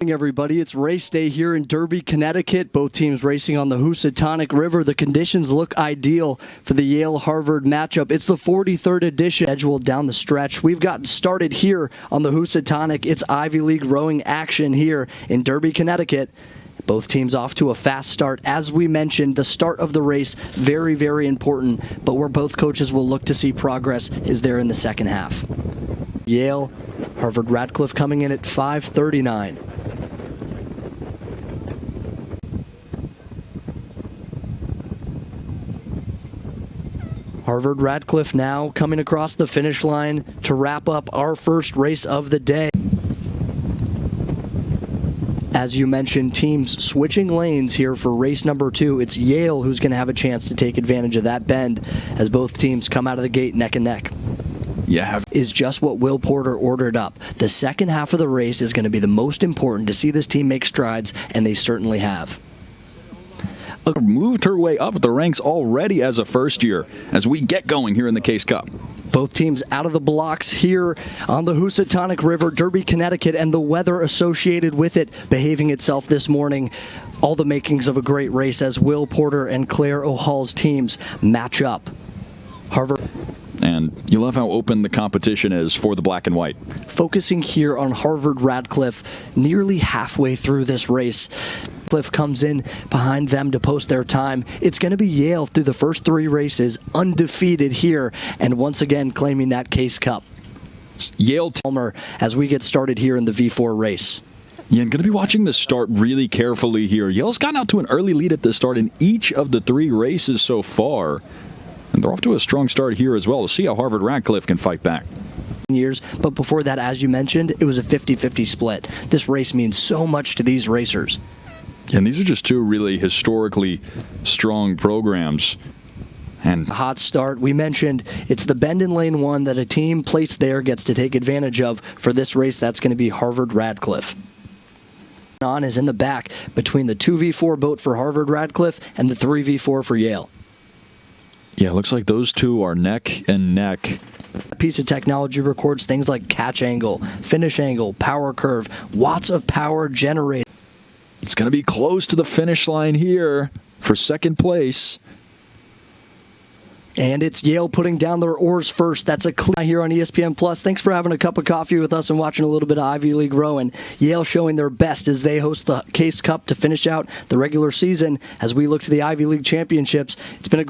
Everybody, it's race day here in Derby, Connecticut. Both teams racing on the Housatonic River. The conditions look ideal for the Yale-Harvard matchup. It's the 43rd edition scheduled down the stretch. We've gotten started here on the Housatonic. It's Ivy League rowing action here in Derby, Connecticut. Both teams off to a fast start. As we mentioned, the start of the race, very, very important, but where both coaches will look to see progress is there in the second half. Yale, Harvard-Radcliffe coming in at 5:39. Harvard-Radcliffe now coming across the finish line to wrap up our first race of the day. As you mentioned, teams switching lanes here for race number 2. It's Yale who's going to have a chance to take advantage of that bend as both teams come out of the gate neck and neck. Is just what Will Porter ordered up. The second half of the race is going to be the most important to see this team make strides, and they certainly have. Moved her way up the ranks already as a first year as we get going here in the Case Cup. Both teams out of the blocks here on the Housatonic River, Derby, Connecticut, and the weather associated with it behaving itself this morning. All the makings of a great race as Will Porter and Claire O'Hall's teams match up. Harvard. And you love how open the competition is for the black and white. Focusing here on Harvard-Radcliffe nearly halfway through this race. Radcliffe comes in behind them to post their time. It's going to be Yale through the first 3 races, undefeated here, and once again claiming that Case Cup. Yale as we get started here in the V4 race. Yeah, I'm going to be watching the start really carefully here. Yale's gotten out to an early lead at the start in each of the 3 races so far. And they're off to a strong start here as well. We'll see how Harvard-Radcliffe can fight back. Years, but before that, as you mentioned, it was a 50-50 split. This race means so much to these racers. And these are just 2 really historically strong programs. And a hot start. We mentioned it's the bend in lane 1 that a team placed there gets to take advantage of. For this race, that's going to be Harvard-Radcliffe. On is in the back between the 2v4 boat for Harvard-Radcliffe and the 3v4 for Yale. Yeah, it looks like those 2 are neck and neck. A piece of technology records things like catch angle, finish angle, power curve, watts of power generated. It's going to be close to the finish line here for second place. And it's Yale putting down their oars first. That's a clear here on ESPN+. Thanks for having a cup of coffee with us and watching a little bit of Ivy League rowing. Yale showing their best as they host the Case Cup to finish out the regular season as we look to the Ivy League championships. It's been a great